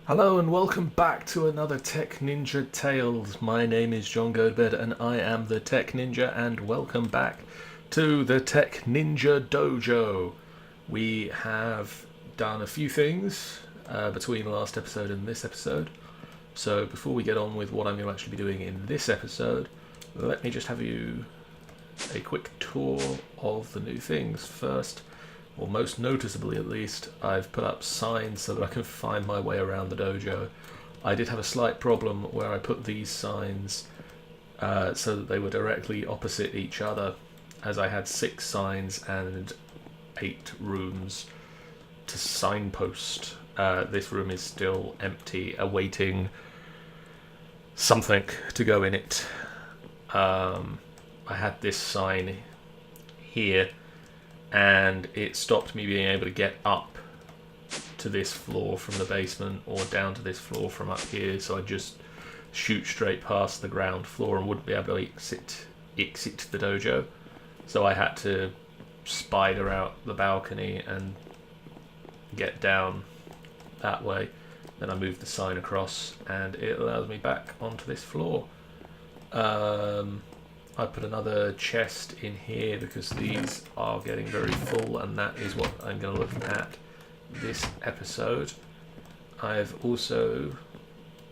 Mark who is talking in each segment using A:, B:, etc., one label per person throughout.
A: Hello and welcome back to another Tech Ninja Tales. My name is John Godbed and I am the Tech Ninja, and welcome back to the Tech Ninja Dojo. We have done a few things between last episode and this episode. So before we get on with what I'm going to actually be doing in this episode, let me just have you a quick tour of the new things. First, or most noticeably at least, I've put up signs so that I can find my way around the dojo. I did have a slight problem where I put these signs so that they were directly opposite each other, as I had 6 signs and 8 rooms to signpost. This room is still empty, awaiting something to go in it. I had this sign here, and it stopped me being able to get up to this floor from the basement or down to this floor from up here, so I'd just shoot straight past the ground floor and wouldn't be able to exit the dojo. So I had to spider out the balcony and get down that way. Then I moved the sign across and it allows me back onto this floor. I put another chest in here because these are getting very full, and that is what I'm going to look at this episode. I've also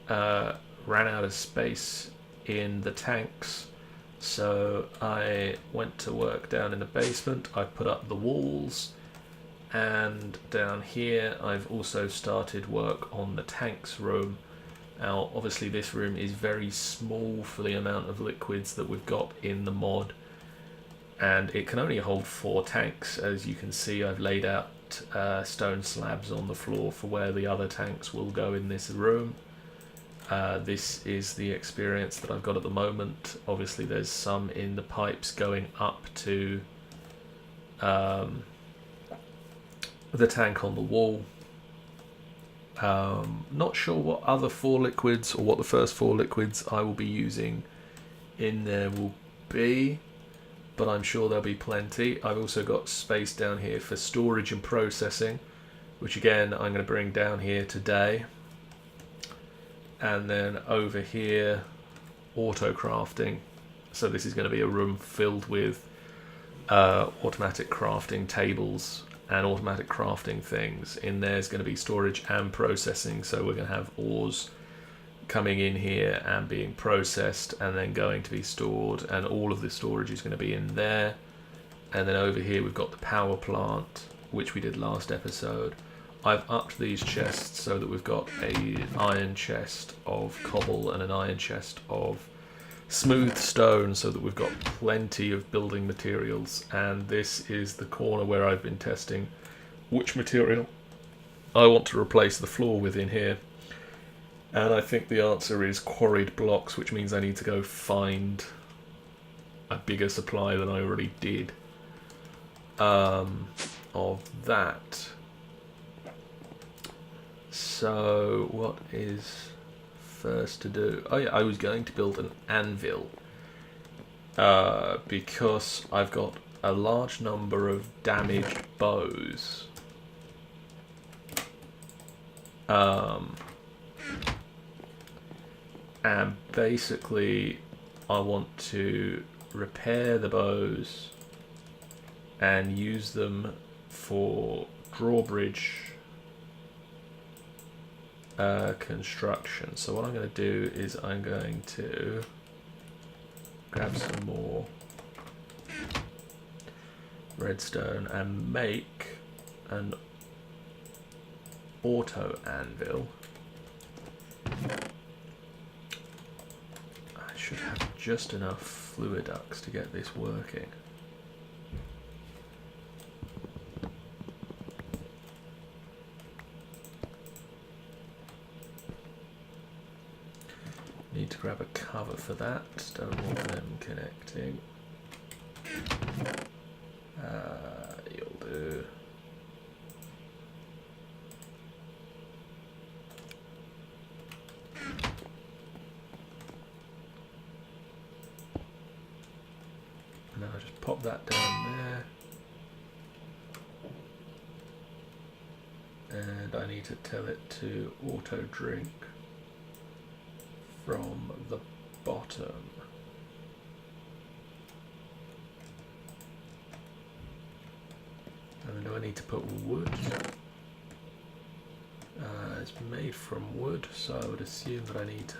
A: ran out of space in the tanks, so I went to work down in the basement. I put up the walls, and down here I've also started work on the tanks room. Now, obviously this room is very small for the amount of liquids that we've got in the mod, and it can only hold 4 tanks. As you can see, I've laid out stone slabs on the floor for where the other tanks will go in this room. This is the experience that I've got at the moment. Obviously there's some in the pipes going up to the tank on the wall. Not sure what other 4 liquids, or what the first 4 liquids I will be using in there will be, but I'm sure there'll be plenty. I've also got space down here for storage and processing, which again I'm going to bring down here today. And then over here, auto crafting. So this is going to be a room filled with automatic crafting tables and automatic crafting things. In there's going to be storage and processing, so we're going to have ores coming in here and being processed and then going to be stored, and all of the storage is going to be in there. And then over here we've got the power plant, which we did last episode. I've upped these chests so that we've got an iron chest of cobble and an iron chest of smooth stone, so that we've got plenty of building materials. And this is the corner where I've been testing which material I want to replace the floor with in here, and I think the answer is quarried blocks, which means I need to go find a bigger supply than I already did of that. So what is first to do? Oh yeah, I was going to build an anvil because I've got a large number of damaged bows. And basically I want to repair the bows and use them for drawbridge construction. So what I'm going to do is I'm going to grab some more redstone and make an auto anvil. I should have just enough fluid ducts to get this working. Need to grab a cover for that. Don't want them connecting. You'll do. Now I just pop that down and I need to tell it to auto drink from the bottom. And then do I need to put wood? It's made from wood, so I would assume that I need to...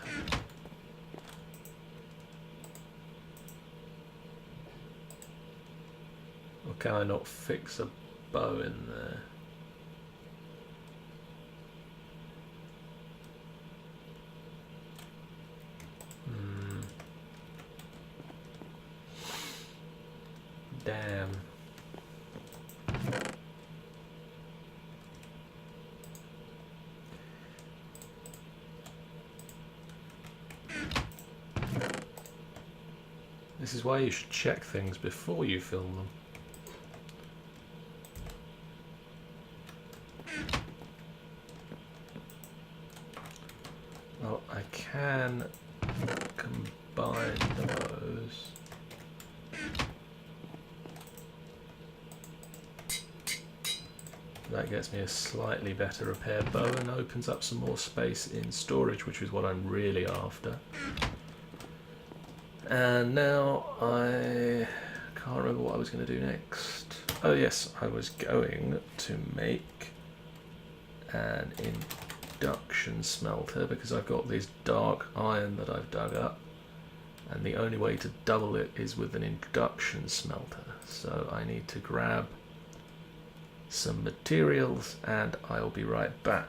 A: Or can I not fix a bow in there? Damn. This is why you should check things before you film them. Well, I can combine those. That gets me a slightly better repair bow and opens up some more space in storage, which is what I'm really after. And now I can't remember what I was going to do next. Oh yes, I was going to make an induction smelter because I've got this dark iron that I've dug up, and the only way to double it is with an induction smelter. So I need to grab some materials and I'll be right back.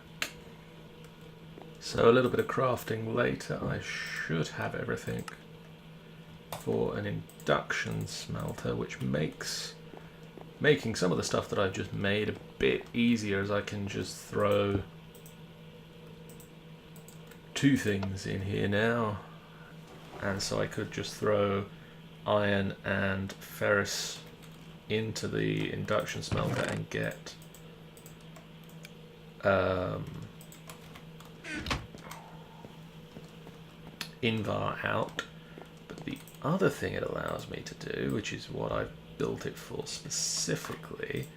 A: So a little bit of crafting later. I should have everything for an induction smelter, which makes making some of the stuff that I've just made a bit easier, as I can just throw two things in here now, and so I could just throw iron and ferrous into the induction smelter and get Invar out. But the other thing it allows me to do, which is what I've built it for specifically,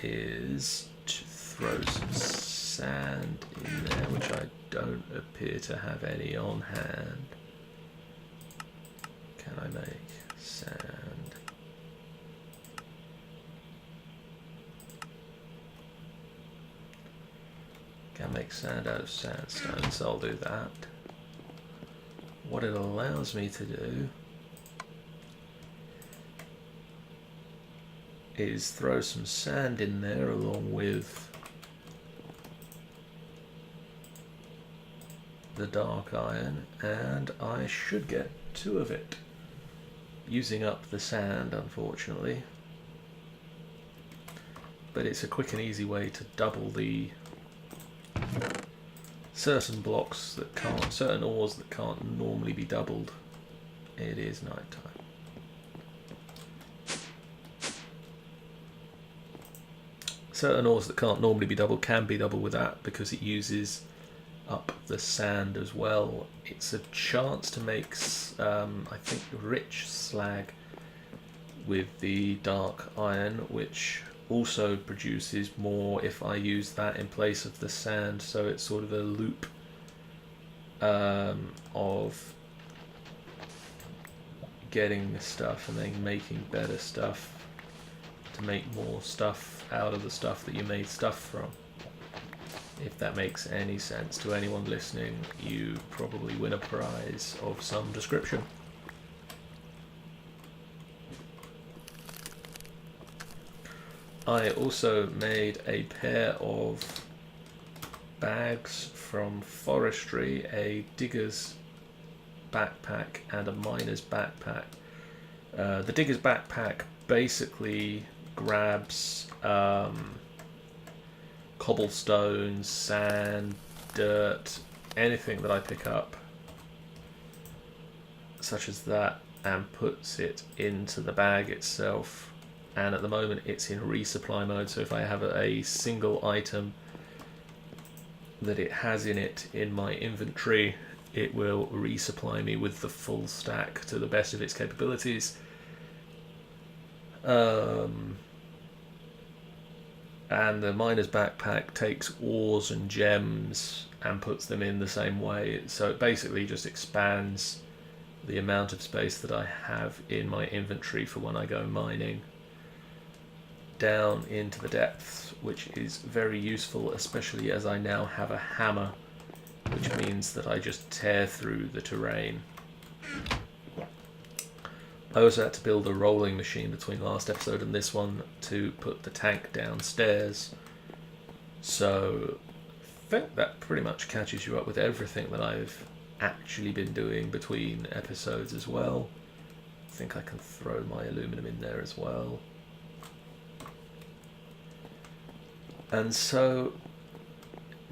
A: is to throw some sand in there, which I don't appear to have any on hand. Can I make sand? Can make sand out of sandstone, so I'll do that. What it allows me to do is throw some sand in there along with the dark iron, and I should get two of it, using up the sand unfortunately, but it's a quick and easy way to double the certain blocks that can't, certain ores that can't normally be doubled. It is night time. Certain ores that can't normally be doubled can be doubled with that because it uses up the sand as well. It's a chance to make, I think, rich slag with the dark iron, which also produces more if I use that in place of the sand. So it's sort of a loop of getting the stuff and then making better stuff to make more stuff out of the stuff that you made stuff from. If that makes any sense to anyone listening, you probably win a prize of some description. I also made a pair of bags from forestry, a digger's backpack and a miner's backpack. The digger's backpack basically grabs cobblestone, sand, dirt, anything that I pick up, such as that, and puts it into the bag itself. And at the moment it's in resupply mode, so if I have a single item that it has in it in my inventory, it will resupply me with the full stack to the best of its capabilities. And the miner's backpack takes ores and gems and puts them in the same way. So it basically just expands the amount of space that I have in my inventory for when I go mining down into the depths, which is very useful, especially as I now have a hammer, which means that I just tear through the terrain. I also had to build a rolling machine between last episode and this one to put the tank downstairs. So I think that pretty much catches you up with everything that I've actually been doing between episodes as well. I think I can throw my aluminum in there as well. And so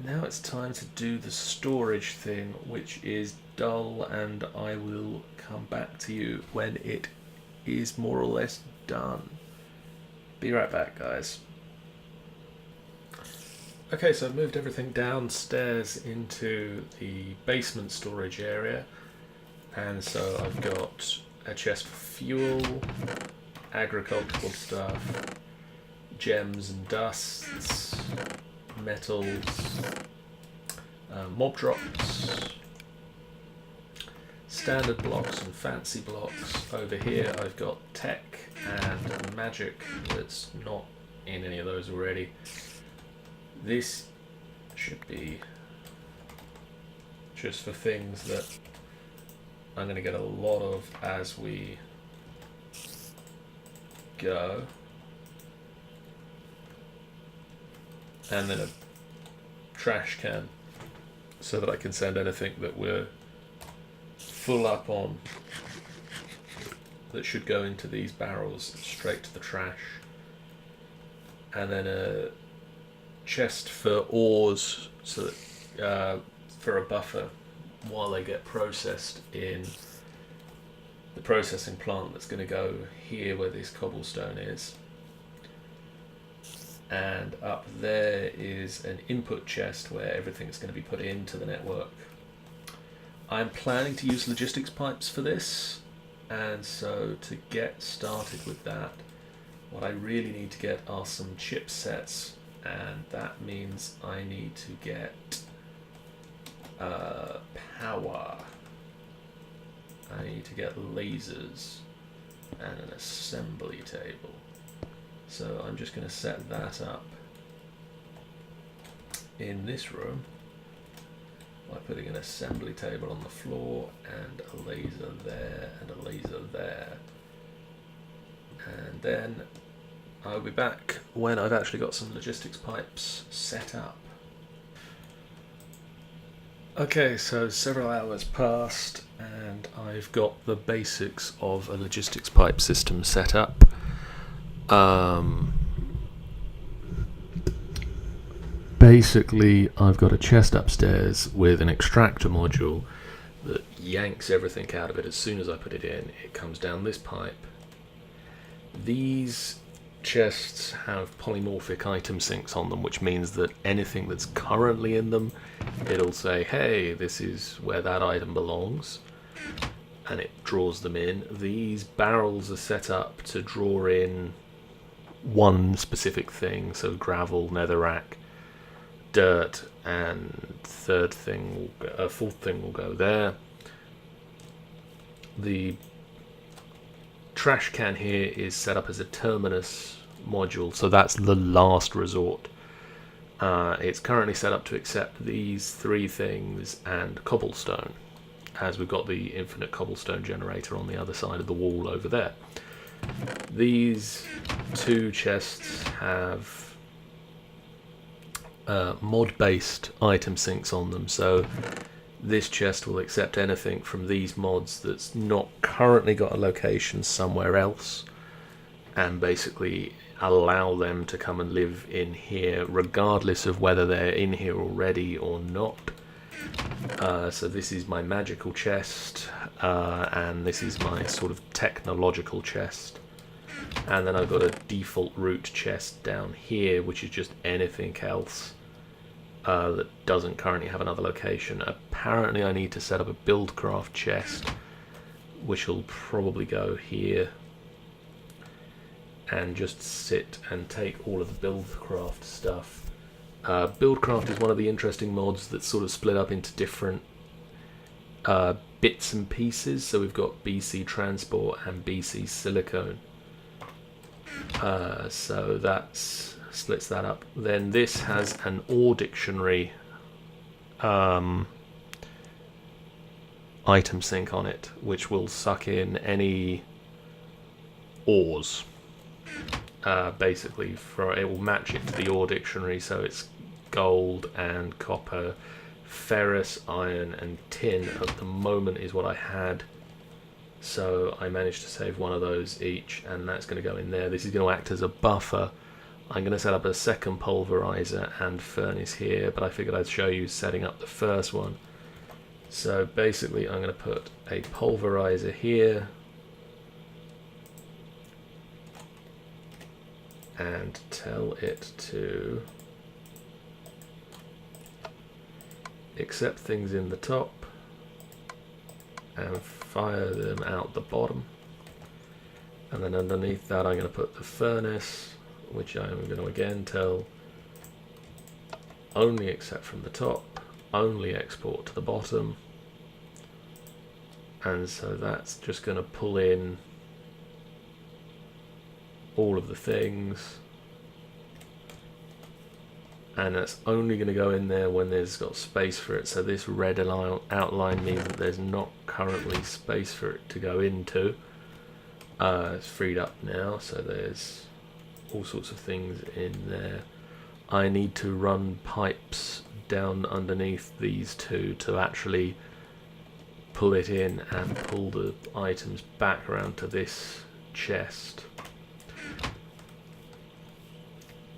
A: now it's time to do the storage thing, which is dull, and I will come back to you when it is more or less done. Be right back, guys. Okay, so I've moved everything downstairs into the basement storage area, and so I've got a chest for fuel, agricultural stuff, gems and dusts, metals, mob drops, standard blocks and fancy blocks. Over here I've got tech and magic that's not in any of those already. This should be just for things that I'm going to get a lot of as we go. And then a trash can so that I can send anything that we're full up on that should go into these barrels straight to the trash. And then a chest for ores so that for a buffer while they get processed in the processing plant that's going to go here where this cobblestone is. And up there is an input chest where everything's going to be put into the network. I'm planning to use logistics pipes for this, and so to get started with that, what I really need to get are some chipsets, and that means I need to get power. I need to get lasers and an assembly table. So I'm just going to set that up in this room by putting an assembly table on the floor and a laser there and a laser there. And then I'll be back when I've actually got some logistics pipes set up. Okay, so several hours passed and I've got the basics of a logistics pipe system set up. Basically, I've got a chest upstairs with an extractor module that yanks everything out of it. As soon as I put it in, it comes down this pipe. These chests have polymorphic item sinks on them, which means that anything that's currently in them, it'll say, hey, this is where that item belongs, and it draws them in. These barrels are set up to draw in one specific thing, so gravel, netherrack, dirt, and fourth thing will go there. The trash can here is set up as a terminus module, so that's the last resort. It's currently set up to accept these three things and cobblestone, as we've got the infinite cobblestone generator on the other side of the wall over there. These two chests have mod-based item sinks on them, so this chest will accept anything from these mods that's not currently got a location somewhere else, and basically allow them to come and live in here regardless of whether they're in here already or not. So this is my magical chest, and this is my sort of technological chest. And then I've got a default root chest down here, which is just anything else that doesn't currently have another location. Apparently I need to set up a buildcraft chest, which will probably go here. and just sit and take all of the Buildcraft stuff. Buildcraft is one of the interesting mods that's sort of split up into different bits and pieces. So we've got BC Transport and BC Silicone. So that splits that up. Then this has an ore dictionary item sync on it, which will suck in any ores. Basically, it will match it to the ore dictionary, so it's gold and copper, ferrous, iron, and tin at the moment is what I had. So I managed to save one of those each, and that's going to go in there. This is going to act as a buffer. I'm going to set up a second pulverizer and furnace here, but I figured I'd show you setting up the first one. So basically I'm going to put a pulverizer here and tell it to accept things in the top and fire them out the bottom. And then underneath that I'm going to put the furnace, which I'm going to again tell only accept from the top, only export to the bottom. And so that's just going to pull in all of the things, and that's only going to go in there when there's got space for it. So this red outline means that there's not currently space for it to go into. It's freed up now, so there's all sorts of things in there. I need to run pipes down underneath these two to actually pull it in and pull the items back around to this chest.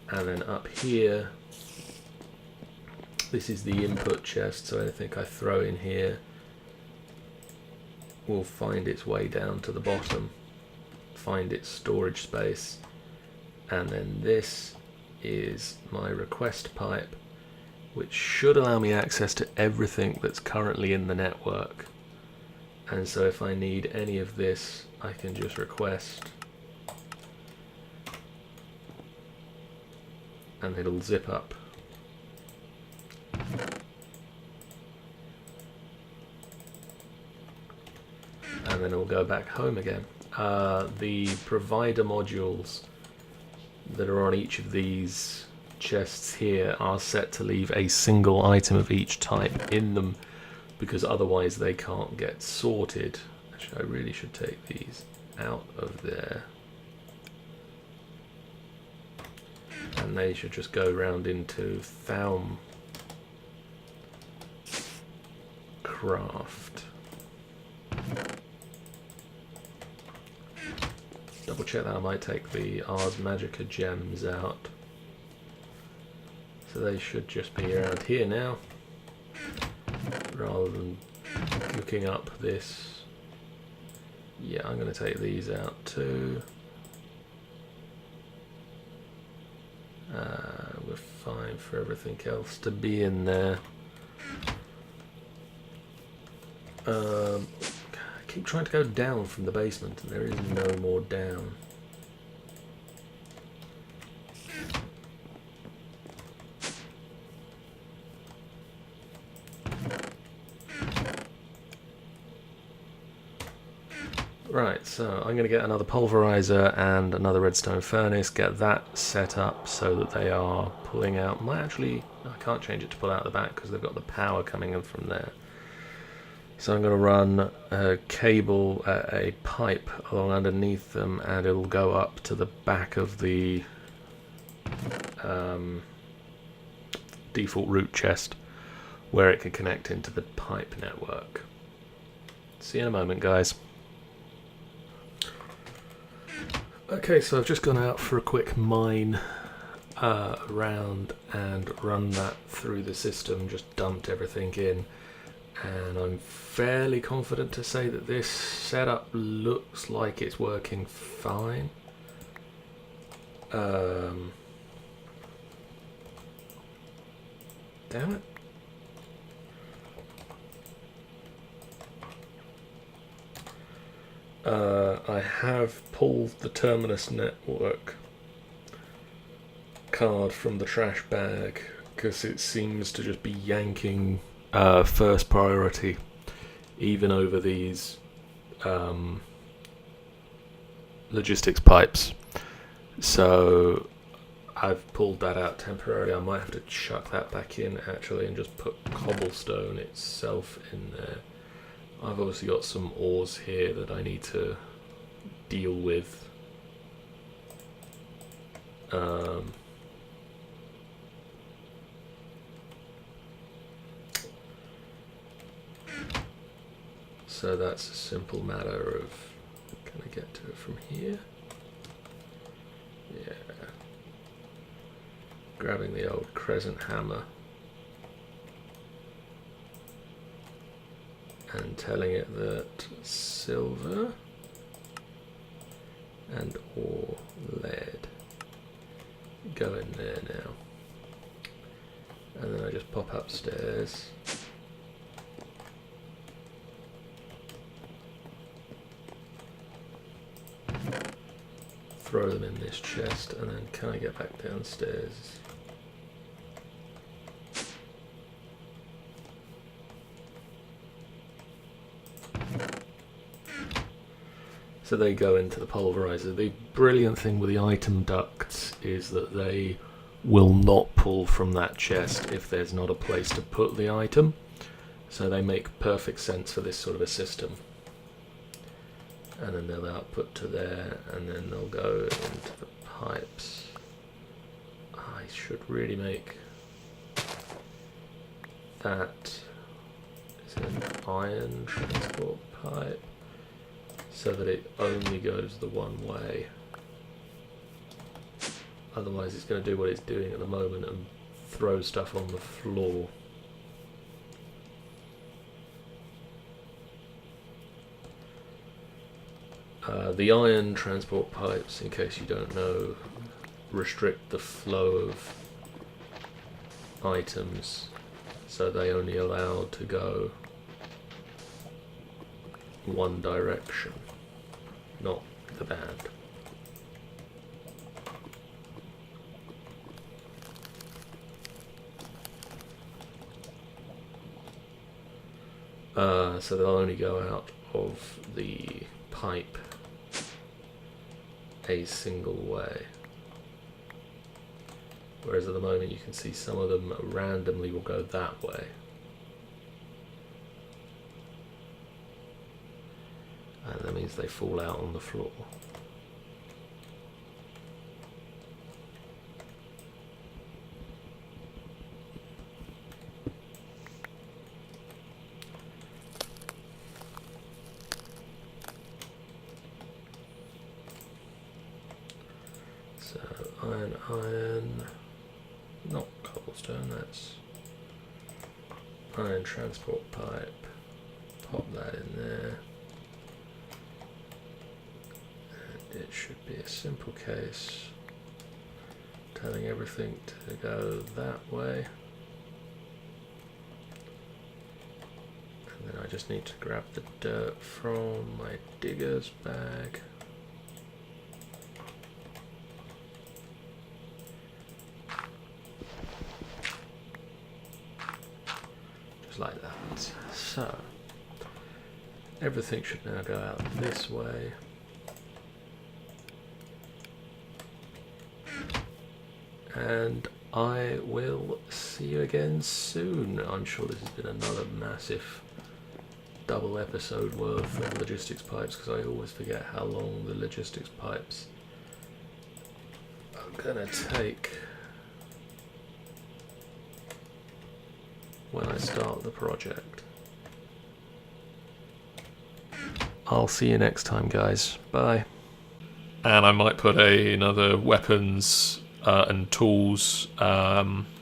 A: And then up here, this is the input chest, so anything I throw in here will find its way down to the bottom, find its storage space. And then this is my request pipe, which should allow me access to everything that's currently in the network. And so if I need any of this, I can just request, and it'll zip up. And then it'll go back home again. The provider modules that are on each of these chests here are set to leave a single item of each type in them, because otherwise they can't get sorted. Actually, I really should take these out of there. And they should just go round into Thaumcraft. Double check that I might take the Ars Magica gems out. So they should just be around here now, rather than looking up this. Yeah, I'm going to take these out too. We're fine for everything else to be in there. I keep trying to go down from the basement and there is no more down. Right, so I'm going to get another pulverizer and another redstone furnace, get that set up so that they are pulling out. I can't change it to pull out the back because they've got the power coming in from there. So I'm going to run a cable, a pipe along underneath them, and it'll go up to the back of the default root chest where it can connect into the pipe network. See you in a moment, guys. Okay, so I've just gone out for a quick mine around and run that through the system, just dumped everything in, and I'm fairly confident to say that this setup looks like it's working fine. Damn it. I have pulled the Terminus network card from the trash bag because it seems to just be yanking first priority even over these logistics pipes. So I've pulled that out temporarily. I might have to chuck that back in actually and just put cobblestone itself in there. I've obviously got some ores here that I need to deal with. So that's a simple matter of, can I get to it from here? Yeah. Grabbing the old crescent hammer and telling it that silver and or lead go in there now. And then I just pop upstairs. Throw them in this chest, and then can I get back downstairs? So they go into the pulverizer. The brilliant thing with the item ducts is that they will not pull from that chest if there's not a place to put the item. So they make perfect sense for this sort of a system. And then they'll output to there, and then they'll go into the pipes. I should really make that is an iron transport pipe so that it only goes the one way. Otherwise it's going to do what it's doing at the moment and throw stuff on the floor. The iron transport pipes, in case you don't know, restrict the flow of items, so they only allow to go one direction, not the band. So they'll only go out of the pipe a single way. Whereas at the moment you can see some of them randomly will go that way. And that means they fall out on the floor. So iron, not cobblestone, that's iron transport pipe. Pop that in there. And it should be a simple case, telling everything to go that way. And then I just need to grab the dirt from my digger's bag. Like that. So everything should now go out this way. And I will see you again soon. I'm sure this has been another massive double episode worth of logistics pipes, because I always forget how long the logistics pipes are gonna take when I start the project. I'll see you next time, guys. Bye. And I might put another weapons and tools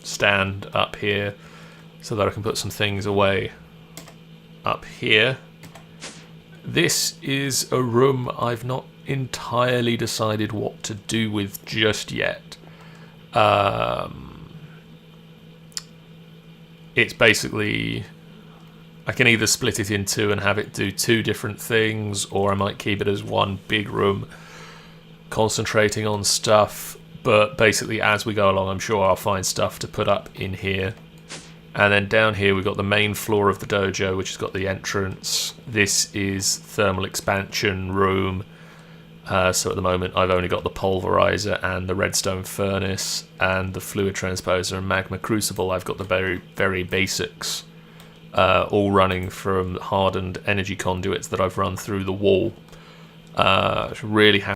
A: stand up here so that I can put some things away up here. This is a room I've not entirely decided what to do with just yet. It's basically I can either split it in two and have it do two different things, or I might keep it as one big room concentrating on stuff. But basically, as we go along, I'm sure I'll find stuff to put up in here. And then down here we've got the main floor of the dojo, which has got the entrance. This is thermal expansion room. So at the moment I've only got the pulverizer and the redstone furnace and the fluid transposer and magma crucible. I've got the very, very basics, all running from hardened energy conduits that I've run through the wall. Really happy